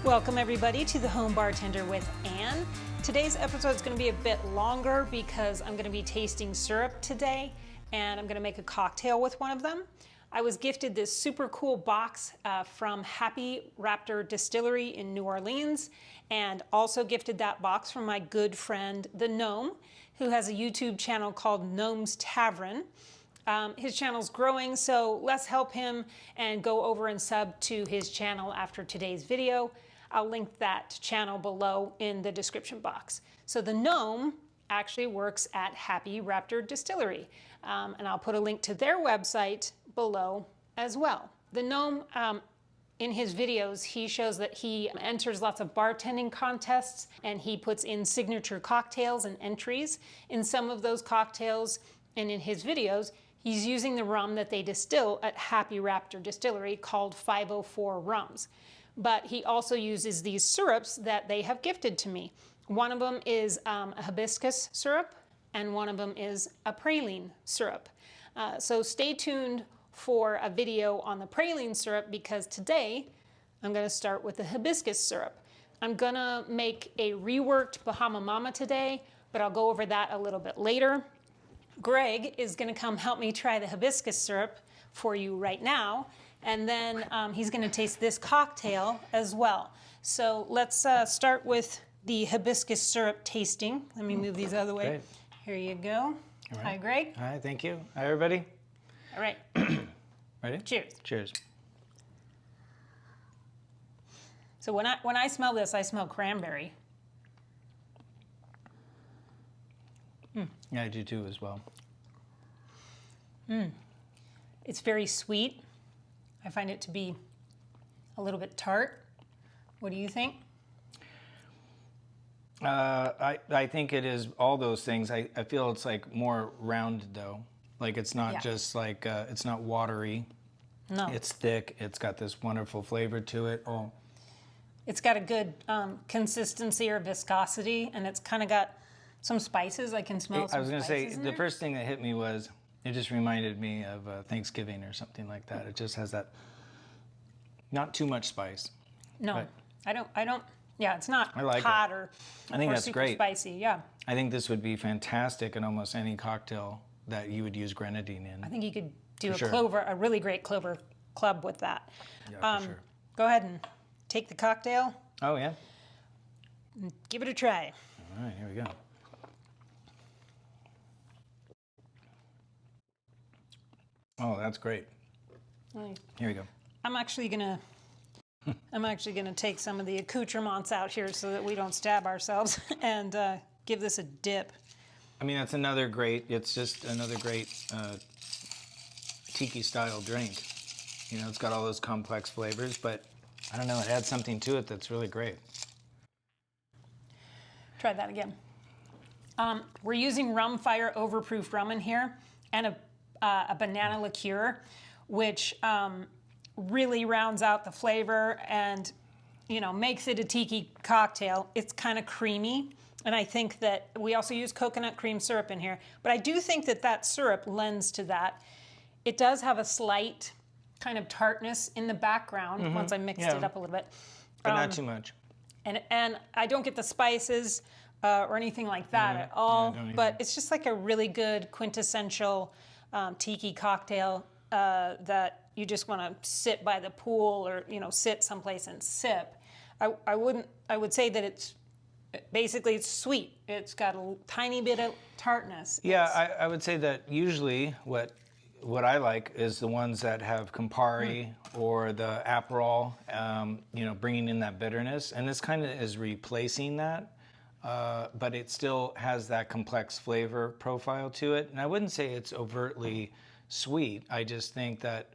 Welcome everybody to the Home Bartender with Anne. Today's episode is going to be a bit longer because I'm going to be tasting syrup today and I'm going to make a cocktail with one of them. I was gifted this super cool box from Happy Raptor Distillery in New Orleans, and also gifted that box from my good friend the Gnome, who has a YouTube channel called Gnomes Tavern. His channel's growing, so let's help him and go over and sub to his channel after today's video. I'll link that channel below in the description box. So the Gnome actually works at Happy Raptor Distillery, and I'll put a link to their website below as well. The Gnome, in his videos, he shows that he enters lots of bartending contests and he puts in signature cocktails and entries in some of those cocktails, and in his videos, he's using the rum that they distill at Happy Raptor Distillery called 504 rums. But he also uses these syrups that they have gifted to me. One of them is a hibiscus syrup, and one of them is a praline syrup. So stay tuned for a video on the praline syrup, because today I'm going to start with the hibiscus syrup. I'm going to make a reworked Bahama Mama today, but I'll go over that a little bit later. Greg is going to come help me try the hibiscus syrup for you right now, and then he's going to taste this cocktail as well. So let's start with the hibiscus syrup tasting. Let me move these out of the way. Great. Here you go. All right. Hi, Greg. Hi, thank you. Hi, everybody. All right. Ready? Cheers. Cheers. So when I smell this, I smell cranberry. Yeah, I do too as well. It's very sweet. I find it to be a little bit tart. What do you think? I think it is all those things. I feel it's like more rounded though. Like it's not just like, it's not watery. No. It's thick. It's got this wonderful flavor to it. Oh. It's got a good consistency or viscosity, and it's kind of got some spices. I can smell some I was going to say, spices in the there. first thing that hit me was, it just reminded me of Thanksgiving or something like that. It just has that, not too much spice. No, I don't, yeah, it's not like hot it. or I think that's super great. spicy, yeah. I think this would be fantastic in almost any cocktail that you would use grenadine in. I think you could do For sure. a really great clover club with that. Yeah, for sure. Go ahead and take the cocktail, Oh, yeah? give it a try. All right, here we go. Oh, that's great. Right. Here we go. I'm actually gonna take some of the accoutrements out here so that we don't stab ourselves and give this a dip. I mean, that's another great, it's just another great tiki-style drink. You know, it's got all those complex flavors, but I don't know, it adds something to it that's really great. Try that again. We're using rum fire overproof rum in here, and a banana liqueur, which really rounds out the flavor and, you know, makes it a tiki cocktail. It's kind of creamy, and I think that we also use coconut cream syrup in here, but I do think that that syrup lends to that. It does have a slight kind of tartness in the background once I mixed it up a little bit. But not too much. And I don't get the spices or anything like that at all, but it's just like a really good quintessential tiki cocktail that you just want to sit by the pool or, you know, sit someplace and sip. I would say that it's basically it's sweet. It's got a tiny bit of tartness. Yeah, I would say that usually what I like is the ones that have Campari or the Aperol, you know, bringing in that bitterness. And this kind of is replacing that, but it still has that complex flavor profile to it. And I wouldn't say it's overtly sweet. I just think that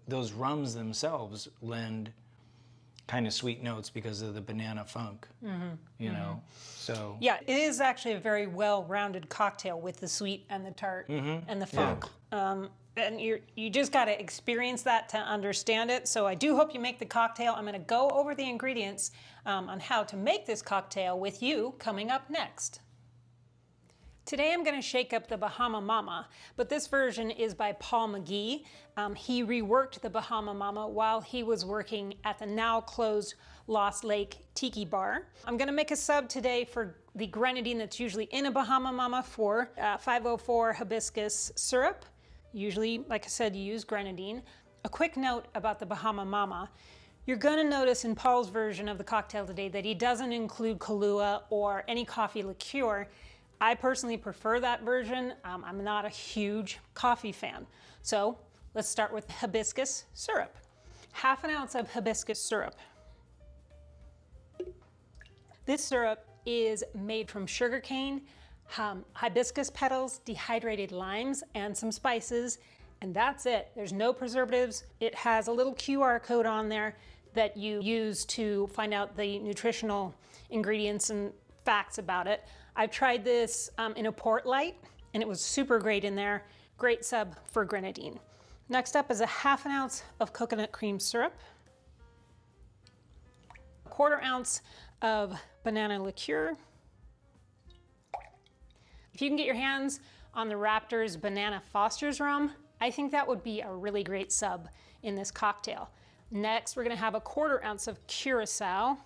those rums themselves lend kind of sweet notes because of the banana funk, you know, so. Yeah, it is actually a very well-rounded cocktail with the sweet and the tart and the funk. Yeah. And you just got to experience that to understand it. So I do hope you make the cocktail. I'm going to go over the ingredients on how to make this cocktail with you coming up next. Today I'm going to shake up the Bahama Mama, but this version is by Paul McGee. He reworked the Bahama Mama while he was working at the now closed Lost Lake Tiki Bar. I'm going to make a sub today for the Grenadine that's usually in a Bahama Mama for 504 Hibiscus Syrup. Usually, like I said, you use Grenadine. A quick note about the Bahama Mama. You're going to notice in Paul's version of the cocktail today that he doesn't include Kahlua or any coffee liqueur. I personally prefer that version. I'm not a huge coffee fan. So let's start with hibiscus syrup. Half an ounce of hibiscus syrup. This syrup is made from sugarcane, hibiscus petals, dehydrated limes, and some spices, and that's it. There's no preservatives. It has a little QR code on there that you use to find out the nutritional ingredients and facts about it. I've tried this in a port light, and it was super great in there. Great sub for Grenadine. Next up is a half an ounce of coconut cream syrup, a 1/4 ounce of banana liqueur. If you can get your hands on the Raptor's Banana Foster's rum, I think that would be a really great sub in this cocktail. Next, we're gonna have a 1/4 ounce of Curaçao.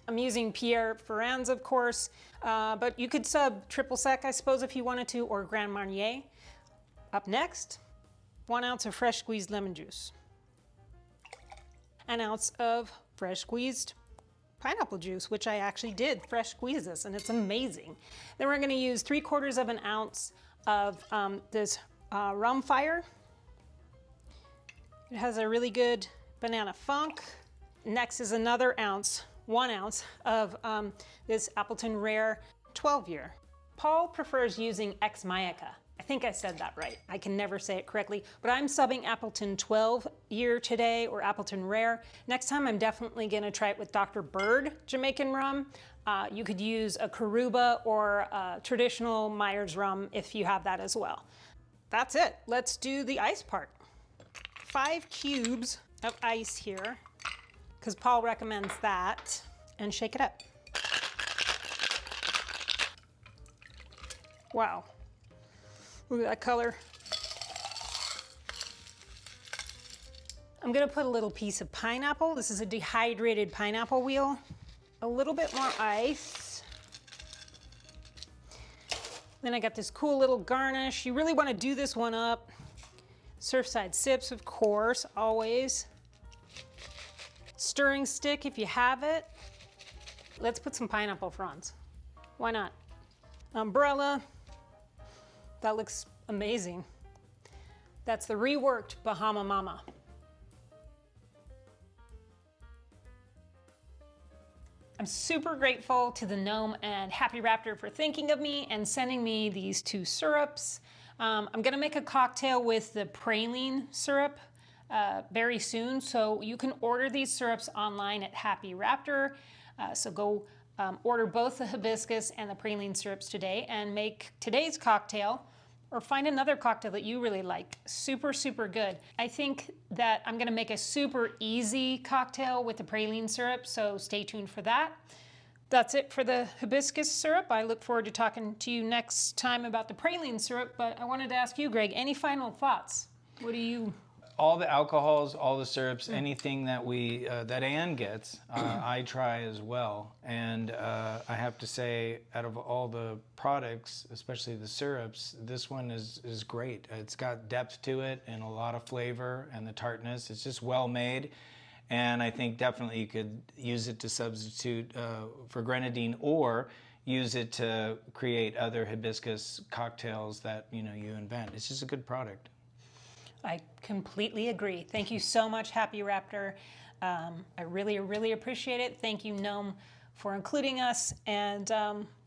I'm using Pierre Ferrand's, of course, but you could sub triple sec, I suppose, if you wanted to, or Grand Marnier. Up next, 1 ounce of fresh squeezed lemon juice, an ounce of fresh squeezed pineapple juice, which I actually did fresh squeeze this, and it's amazing. Then we're gonna use 3/4 of an ounce of this rum fire. It has a really good banana funk. Next is another ounce, 1 ounce of this Appleton Rare 12-year. Paul prefers using ex-Maica. I think I said that right. I can never say it correctly, but I'm subbing Appleton 12-year today, or Appleton Rare. Next time I'm definitely gonna try it with Dr. Bird Jamaican rum. You could use a Karuba or a traditional Myers rum if you have that as well. That's it. Let's do the ice part. 5 cubes of ice here, because Paul recommends that, and shake it up. Wow, look at that color. I'm gonna put a little piece of pineapple. This is a dehydrated pineapple wheel. A little bit more ice. Then I got this cool little garnish. You really wanna do this one up. Surfside sips, of course, always. Stirring stick if you have it. Let's put some pineapple fronds. Why not? Umbrella. That looks amazing. That's the reworked Bahama Mama. I'm super grateful to the Gnome and Happy Raptor for thinking of me and sending me these 2 syrups. I'm gonna make a cocktail with the praline syrup very soon, so you can order these syrups online at Happy Raptor. So go order both the hibiscus and the praline syrups today and make today's cocktail, or find another cocktail that you really like. Super, super good. I think that I'm gonna make a super easy cocktail with the praline syrup, so stay tuned for that. That's it for the hibiscus syrup. I look forward to talking to you next time about the praline syrup, but I wanted to ask you, Greg, any final thoughts? What do you... All the alcohols, all the syrups, anything that that Anne gets, I try as well. And I have to say, out of all the products, especially the syrups, this one is great. It's got depth to it and a lot of flavor, and the tartness. It's just well made. And I think definitely you could use it to substitute for Grenadine, or use it to create other hibiscus cocktails that you invent. It's just a good product. I completely agree. Thank you so much, Happy Raptor. I really, really appreciate it. Thank you, Gnome, for including us. And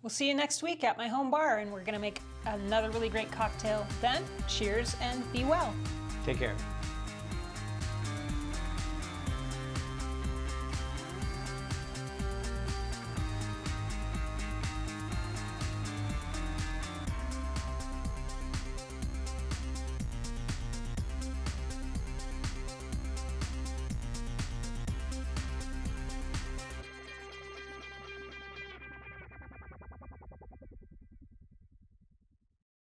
we'll see you next week at my home bar, and we're gonna make another really great cocktail then. Cheers and be well. Take care.